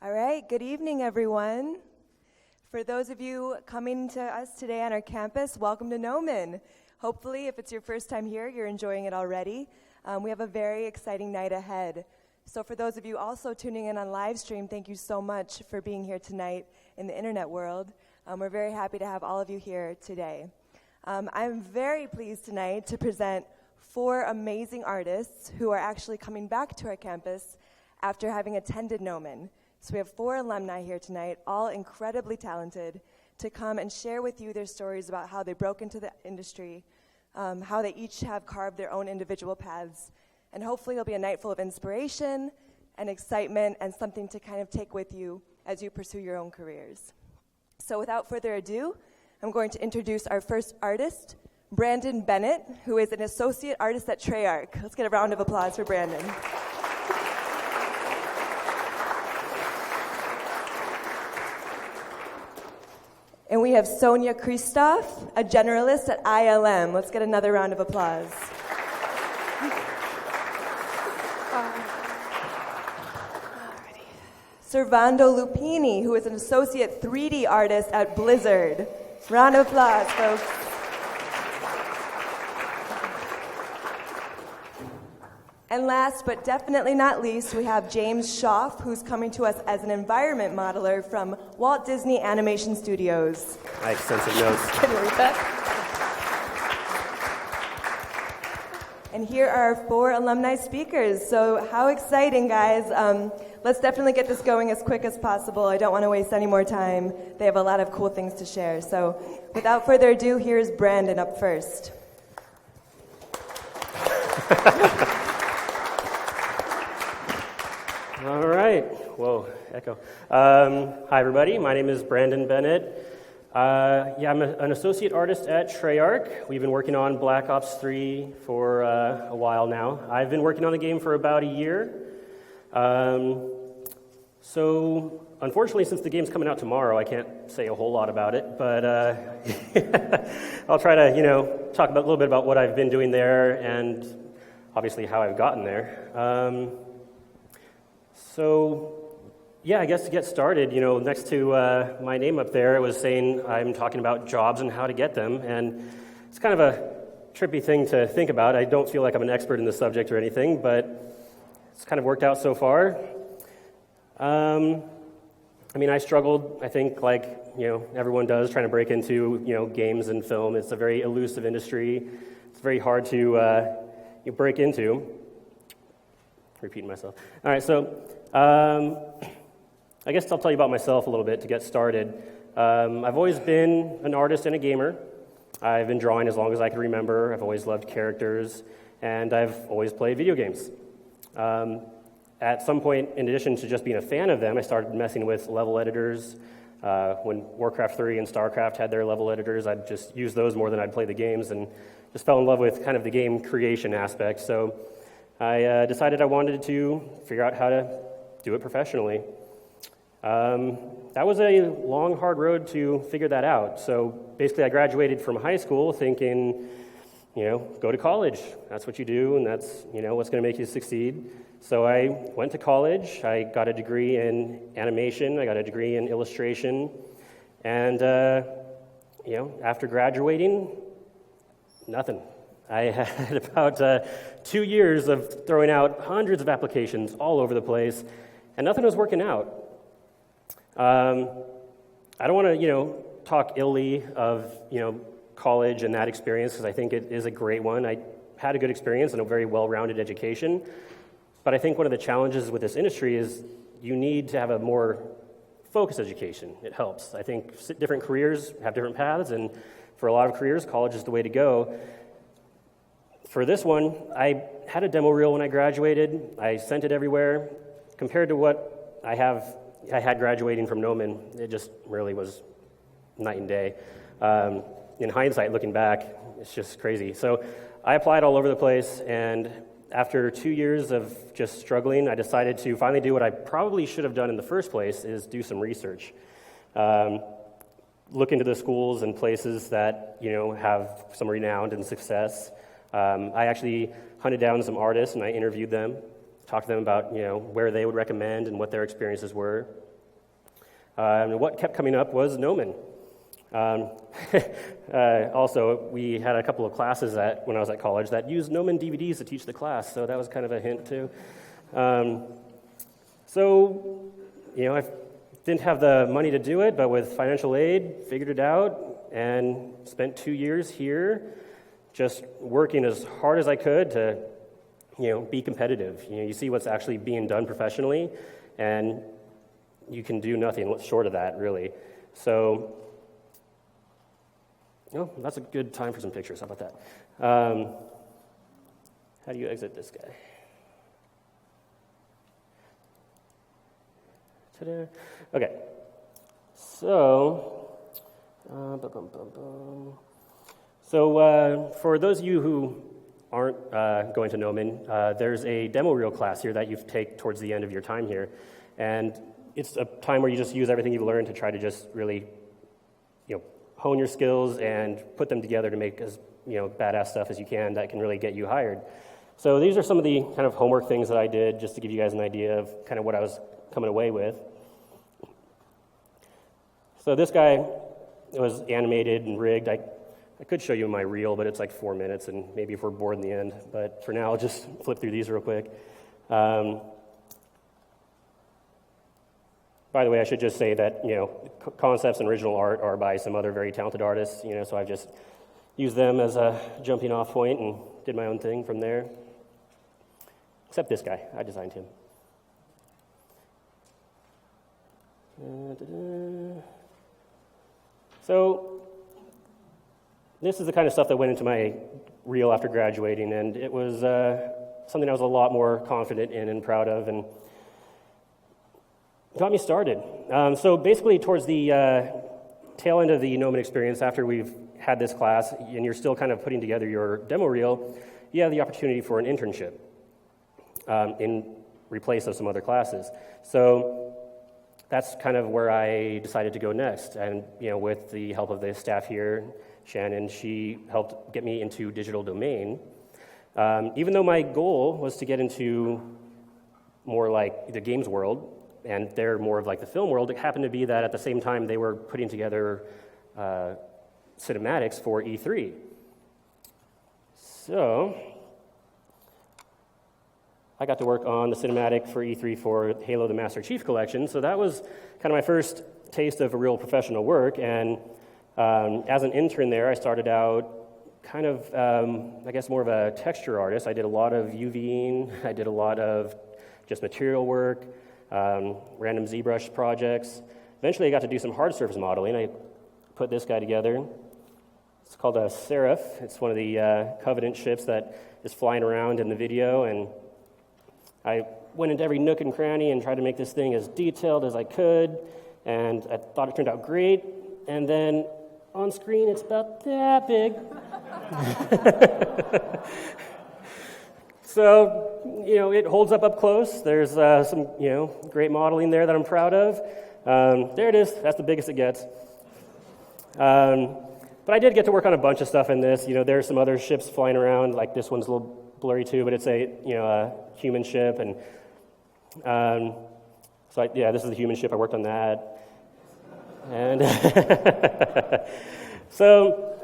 All right, good evening, everyone. For those of you coming to us today on our campus, welcome to Gnomon. Hopefully, if it's your first time here, you're enjoying it already. We have a very exciting night ahead. So for those of you also tuning in on live stream, thank you so much for being here tonight in the internet world. We're very happy to have all of you here today. I'm very pleased tonight to present 4 amazing artists who are actually coming back to our campus after having attended Gnomon. So we have 4 alumni here tonight, all incredibly talented, to come and share with you their stories about how they broke into the industry, how they each have carved their own individual paths, and hopefully it'll be a night full of inspiration and excitement and something to kind of take with you as you pursue your own careers. So without further ado, I'm going to introduce our first artist, Brandon Bennett, who is an associate artist at Treyarch. Let's get a round of applause for Brandon. And we have Sonia Christoph, a generalist at ILM. Let's get another round of applause. Servando Lupini, who is an associate 3D artist at Blizzard. Round of applause, folks. And last but definitely not least, we have James Schaff, who's coming to us as an environment modeler from Walt Disney Animation Studios. I have extensive notes. Can you read that? And here are our 4 alumni speakers. So how exciting, guys. Let's definitely get this going as quick as possible. I don't want to waste any more time. They have a lot of cool things to share. So without further ado, here's Brandon up first. All right. Whoa, echo. Hi, everybody. My name is Brandon Bennett. I'm an associate artist at Treyarch. We've been working on Black Ops 3 for a while now. I've been working on the game for about a year. So, unfortunately, since the game's coming out tomorrow, I can't say a whole lot about it, but I'll try to, talk a little bit about what I've been doing there and obviously how I've gotten there. I guess to get started, next to my name up there, it was saying I'm talking about jobs and how to get them, and it's kind of a trippy thing to think about. I don't feel like I'm an expert in the subject or anything, but it's kind of worked out so far. I struggled, I think, like, everyone does, trying to break into, games and film. It's a very elusive industry. It's very hard to break into. Repeating myself. All right, so I guess I'll tell you about myself a little bit to get started. I've always been an artist and a gamer. I've been drawing as long as I can remember. I've always loved characters, and I've always played video games. At some point, in addition to just being a fan of them, I started messing with level editors. When Warcraft 3 and StarCraft had their level editors, I'd just use those more than I'd play the games, and just fell in love with kind of the game creation aspect. So I decided I wanted to figure out how to do it professionally. That was a long, hard road to figure that out. So basically, I graduated from high school thinking, go to college. That's what you do, and that's, what's going to make you succeed. So I went to college. I got a degree in animation. I got a degree in illustration. And, after graduating, nothing. I had about 2 years of throwing out hundreds of applications all over the place, and nothing was working out. I don't want to, talk illy of, college and that experience, because I think it is a great one. I had a good experience and a very well-rounded education, but I think one of the challenges with this industry is you need to have a more focused education. It helps. I think different careers have different paths, and for a lot of careers, college is the way to go. For this one, I had a demo reel when I graduated. I sent it everywhere. Compared to what I had graduating from Gnomon, it just really was night and day. In hindsight, looking back, it's just crazy. So I applied all over the place, and after 2 years of just struggling, I decided to finally do what I probably should have done in the first place, is do some research. Look into the schools and places that, have some renown and success. I actually hunted down some artists and I interviewed them, talked to them about, where they would recommend and what their experiences were. And what kept coming up was Gnomon. Also, we had a couple of classes when I was at college that used Gnomon DVDs to teach the class, so that was kind of a hint too. I didn't have the money to do it, but with financial aid, figured it out and spent 2 years here just working as hard as I could to, be competitive. You see what's actually being done professionally, and you can do nothing short of that, really. So, that's a good time for some pictures. How about that? How do you exit this guy? Ta-da. Okay. So, for those of you who aren't going to Gnomon, there's a demo reel class here that you take towards the end of your time here. And it's a time where you just use everything you've learned to try to just really, hone your skills and put them together to make as, badass stuff as you can that can really get you hired. So these are some of the kind of homework things that I did just to give you guys an idea of kind of what I was coming away with. So this guy was animated and rigged. I could show you my reel, but it's like 4 minutes, and maybe if we're bored in the end. But for now, I'll just flip through these real quick. By the way, I should just say that, concepts and original art are by some other very talented artists, so I've just used them as a jumping off point and did my own thing from there. Except this guy, I designed him. So this is the kind of stuff that went into my reel after graduating, and it was something I was a lot more confident in and proud of, and got me started. So basically towards the tail end of the Gnomon experience, after we've had this class and you're still kind of putting together your demo reel, you have the opportunity for an internship in replace of some other classes. So that's kind of where I decided to go next. And with the help of the staff here, Shannon, she helped get me into digital domain. Even though my goal was to get into more like the games world, and they're more of like the film world, it happened to be that at the same time they were putting together cinematics for E3. So I got to work on the cinematic for E3 for Halo the Master Chief Collection, so that was kind of my first taste of a real professional work, and as an intern there, I started out kind of, I guess, more of a texture artist. I did a lot of UVing, I did a lot of just material work, random ZBrush projects. Eventually I got to do some hard surface modeling. I put this guy together. It's called a Seraph. It's one of the Covenant ships that is flying around in the video, and I went into every nook and cranny and tried to make this thing as detailed as I could, and I thought it turned out great, and then on screen it's about that big. So, it holds up close. There's some, great modeling there that I'm proud of. There it is. That's the biggest it gets. But I did get to work on a bunch of stuff in this. There's some other ships flying around. Like this one's a little blurry too, but it's a human ship. And this is the human ship. I worked on that. And so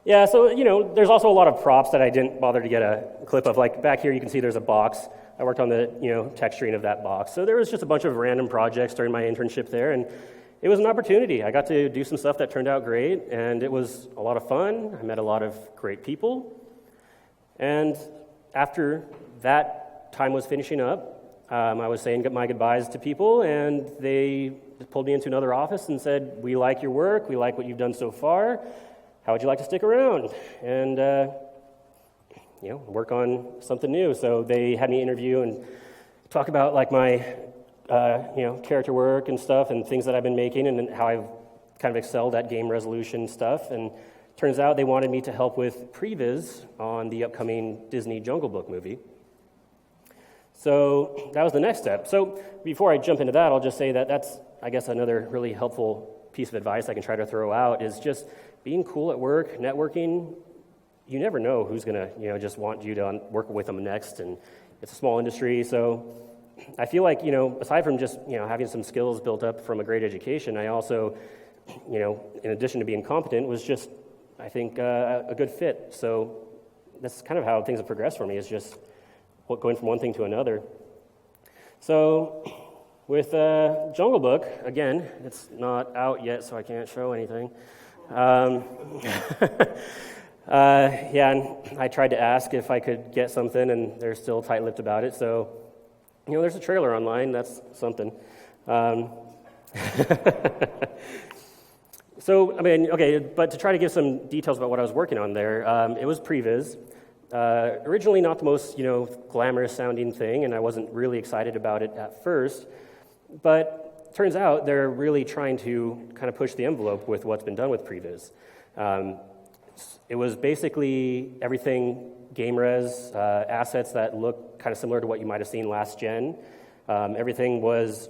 there's also a lot of props that I didn't bother to get a clip of. Like back here, you can see there's a box. I worked on the, texturing of that box. So there was just a bunch of random projects during my internship there, and it was an opportunity. I got to do some stuff that turned out great, and it was a lot of fun. I met a lot of great people. And after that time was finishing up, I was saying my goodbyes to people, and they pulled me into another office and said, "We like your work. We like what you've done so far. How would you like to stick around and work on something new?" So they had me interview and talk about like my character work and stuff and things that I've been making and how I've kind of excelled at game resolution stuff. And turns out they wanted me to help with Previz on the upcoming Disney Jungle Book movie. So that was the next step. So before I jump into that, I'll just say that that's, I guess, another really helpful piece of advice I can try to throw out is just being cool at work, networking. You never know who's going to, just want you to work with them next, and it's a small industry, so I feel like, aside from just, having some skills built up from a great education, I also, in addition to being competent, was just, I think, a good fit. So that's kind of how things have progressed for me, is just going from one thing to another. So with Jungle Book, again, it's not out yet, so I can't show anything. And I tried to ask if I could get something, and they're still tight-lipped about it. So, there's a trailer online. That's something. So, but to try to give some details about what I was working on there, it was Previz. Originally not the most, glamorous-sounding thing, and I wasn't really excited about it at first. But turns out they're really trying to kind of push the envelope with what's been done with Previz. It was basically everything game res, assets that look kind of similar to what you might have seen last gen. Everything was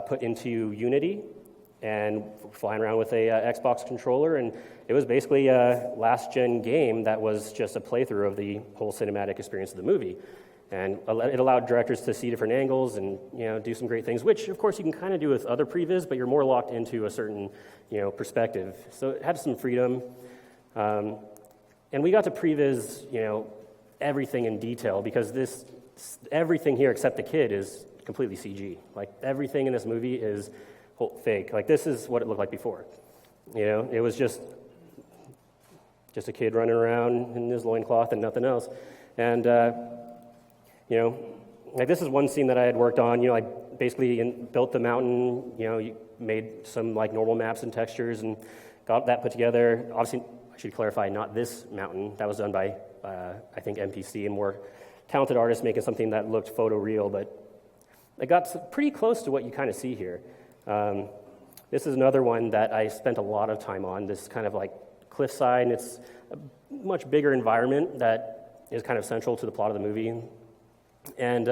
put into Unity and flying around with a Xbox controller, and it was basically a last gen game that was just a playthrough of the whole cinematic experience of the movie. And it allowed directors to see different angles and do some great things, which of course you can kind of do with other Previz, but you're more locked into a certain perspective. So it had some freedom. And we got to Previz, everything in detail, because everything here except the kid is completely CG. Like, everything in this movie is fake. Like, this is what it looked like before. It was just a kid running around in his loincloth and nothing else. And, like, this is one scene that I had worked on. I basically built the mountain, made some, like, normal maps and textures and got that put together. Obviously, I should clarify, not this mountain. That was done by, I think, MPC and more talented artists making something that looked photoreal, but it got pretty close to what you kind of see here. This is another one that I spent a lot of time on, this kind of like cliffside, and it's a much bigger environment that is kind of central to the plot of the movie. And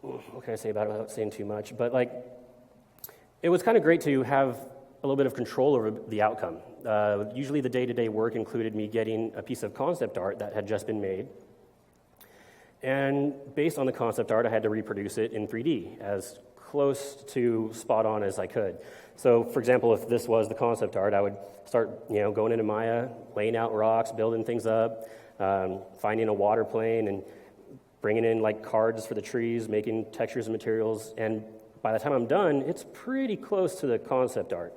what can I say about it without saying too much? But like, it was kind of great to have a little bit of control over the outcome. Usually the day-to-day work included me getting a piece of concept art that had just been made. And based on the concept art, I had to reproduce it in 3D as close to spot on as I could. So, for example, if this was the concept art, I would start, going into Maya, laying out rocks, building things up, finding a water plane, and bringing in like cards for the trees, making textures and materials. And by the time I'm done, it's pretty close to the concept art,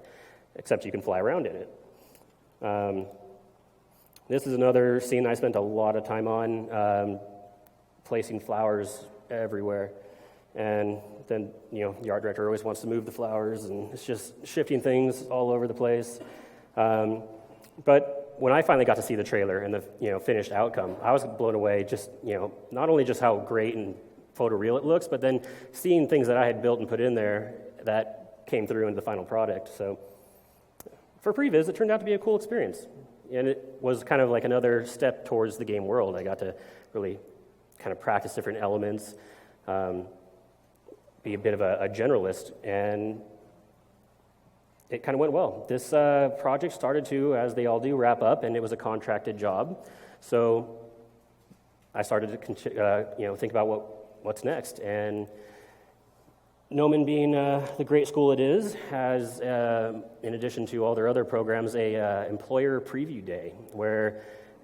except you can fly around in it. This is another scene I spent a lot of time on, placing flowers everywhere. And then, the art director always wants to move the flowers, and it's just shifting things all over the place. But when I finally got to see the trailer and the finished outcome, I was blown away. Just not only just how great and photoreal it looks, but then seeing things that I had built and put in there that came through into the final product. So for Previz, it turned out to be a cool experience, and it was kind of like another step towards the game world. I got to really kind of practice different elements, be a bit of a generalist, and it kind of went well. This project started to, as they all do, wrap up, and it was a contracted job. So I started to think about what's next. And Gnomon, being the great school it is, has, in addition to all their other programs, a employer preview day where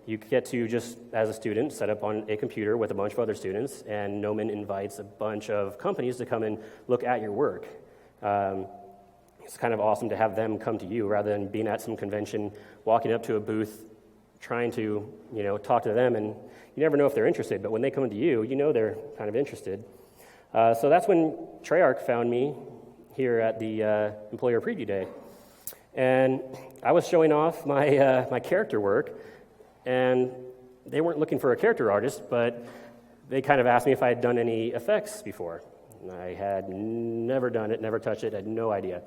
you get to just, as a student, set up on a computer with a bunch of other students, and Gnomon invites a bunch of companies to come and look at your work. It's kind of awesome to have them come to you rather than being at some convention, walking up to a booth, trying to talk to them, and you never know if they're interested, but when they come to you, they're kind of interested. So that's when Treyarch found me here at the Employer Preview Day. And I was showing off my, my character work, and they weren't looking for a character artist, but they kind of asked me if I had done any effects before. And I had never done it, never touched it, had no idea.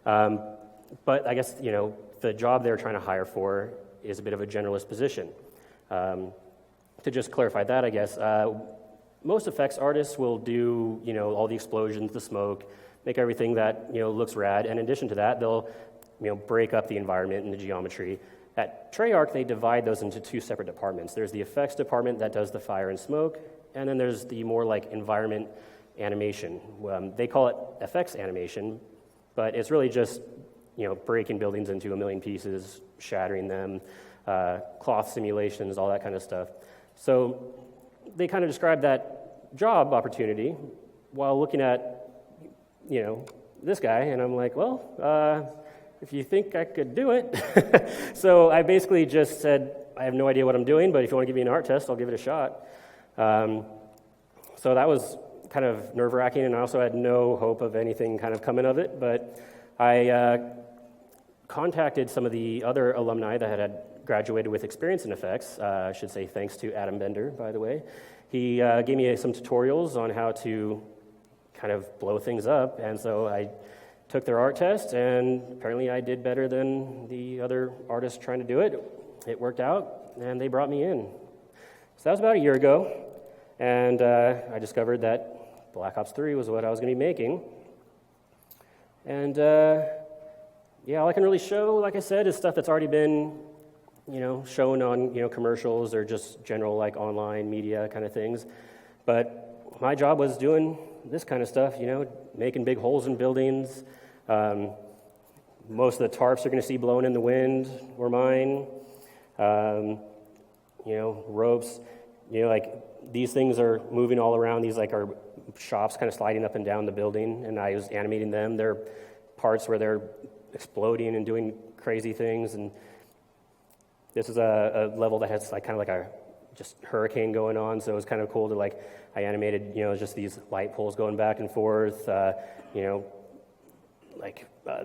But I guess, the job they're trying to hire for is a bit of a generalist position. To just clarify that, I guess, most effects artists will do, all the explosions, the smoke, make everything that, looks rad. And in addition to that, they'll, break up the environment and the geometry, At Treyarch, they divide those into two separate departments. There's the effects department that does the fire and smoke, and then there's the more like environment animation. They call it effects animation, but it's really just breaking buildings into a million pieces, shattering them, cloth simulations, all that kind of stuff. So they kind of describe that job opportunity while looking at this guy, and I'm like, well, if you think I could do it. So I basically just said, I have no idea what I'm doing, but if you want to give me an art test, I'll give it a shot. So that was kind of nerve-wracking, and I also had no hope of anything kind of coming of it, but I contacted some of the other alumni that had graduated with experience in effects. I should say thanks to Adam Bender, by the way. He gave me some tutorials on how to kind of blow things up, and so I took their art test, and apparently I did better than the other artists trying to do it. It worked out, and they brought me in. So that was about a year ago, and I discovered that Black Ops 3 was what I was going to be making. And all I can really show, like I said, is stuff that's already been shown on commercials or just general like online media kind of things. But my job was doing this kind of stuff, making big holes in buildings. Most of the tarps you're going to see blowing in the wind were mine. Ropes. Like these things are moving all around. These like are shops kind of sliding up and down the building, and I was animating them. There are parts where they're exploding and doing crazy things, and this is a level that has like kind of like a just hurricane going on, so it was kind of cool to like, I animated, just these light poles going back and forth,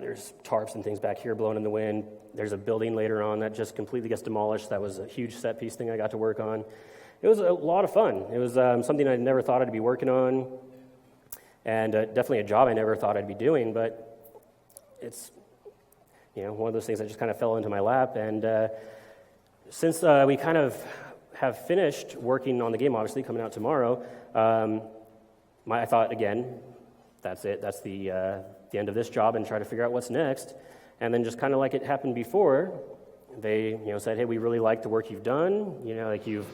there's tarps and things back here blowing in the wind. There's a building later on that just completely gets demolished. That was a huge set piece thing I got to work on. It was a lot of fun. It was something I never thought I'd be working on, and definitely a job I never thought I'd be doing, but it's, one of those things that just kind of fell into my lap, and since we kind of have finished working on the game, obviously, coming out tomorrow, I thought, again, that's it. That's the end of this job, and try to figure out what's next. And then just kind of like it happened before, they said, hey, we really like the work you've done. Like you've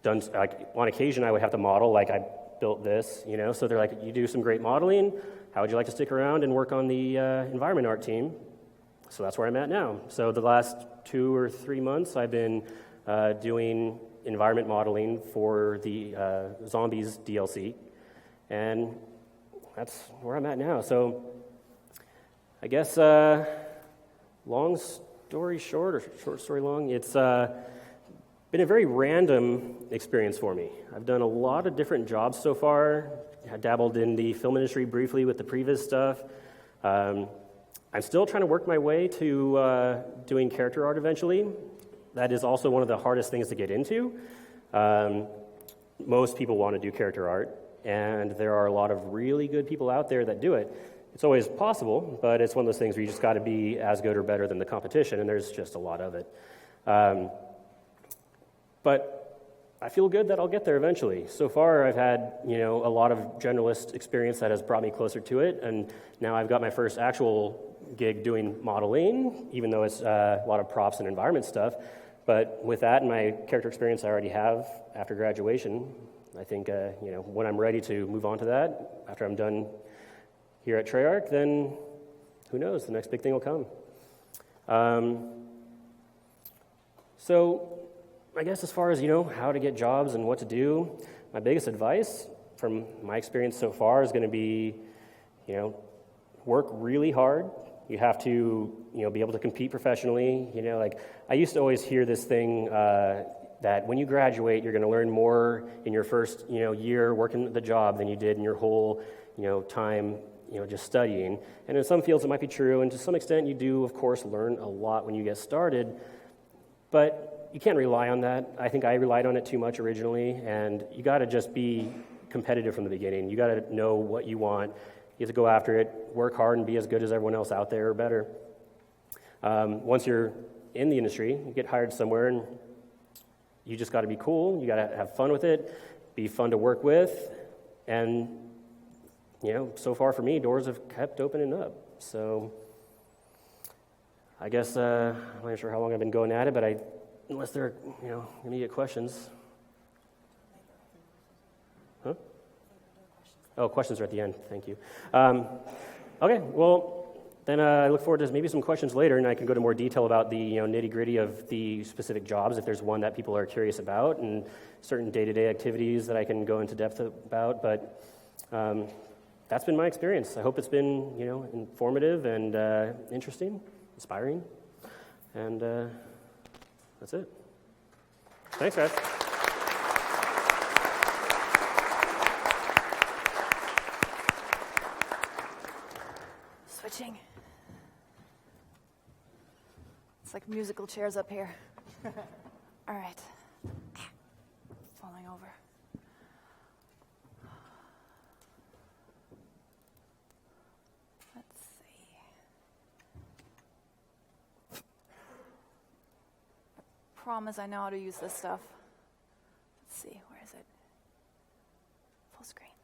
done, like on occasion I would have to model, like I built this, So they're like, you do some great modeling. How would you like to stick around and work on the environment art team? So that's where I'm at now. So the last 2 or 3 months I've been doing environment modeling for the Zombies DLC, and that's where I'm at now. So I guess long story short, or short story long, it's been a very random experience for me. I've done a lot of different jobs so far. I dabbled in the film industry briefly with the Previz stuff. I'm still trying to work my way to doing character art eventually. That is also one of the hardest things to get into. Most people want to do character art, and there are a lot of really good people out there that do it. It's always possible, but it's one of those things where you just got to be as good or better than the competition, and there's just a lot of it. But I feel good that I'll get there eventually. So far, I've had a lot of generalist experience that has brought me closer to it, and now I've got my first actual gig doing modeling, even though it's a lot of props and environment stuff. But with that and my character experience I already have after graduation, I think when I'm ready to move on to that, after I'm done here at Treyarch, then who knows, the next big thing will come. So I guess as far as how to get jobs and what to do, my biggest advice from my experience so far is going to be work really hard. You have to be able to compete professionally. Like I used to always hear this thing that when you graduate, you're going to learn more in your first year working the job than you did in your whole time just studying. And in some fields it might be true, and to some extent you do of course learn a lot when you get started, but you can't rely on that. I think I relied on it too much originally, and you got to just be competitive from the beginning. You got to know what you want. You have to go after it, work hard, and be as good as everyone else out there or better. Once you're in the industry, you get hired somewhere, and you just got to be cool. You got to have fun with it, be fun to work with, and so far for me, doors have kept opening up. So I guess I'm not sure how long I've been going at it, but unless there are, immediate questions. Huh? Oh, questions are at the end. Thank you. Okay, well, then I look forward to maybe some questions later, and I can go into more detail about the nitty-gritty of the specific jobs, if there's one that people are curious about, and certain day-to-day activities that I can go into depth about. But that's been my experience. I hope it's been, informative and interesting, inspiring, and that's it. Thanks, guys. Switching. It's like musical chairs up here. All right. Falling over. Let's see. I promise I know how to use this stuff. Let's see, where is it? Full screen.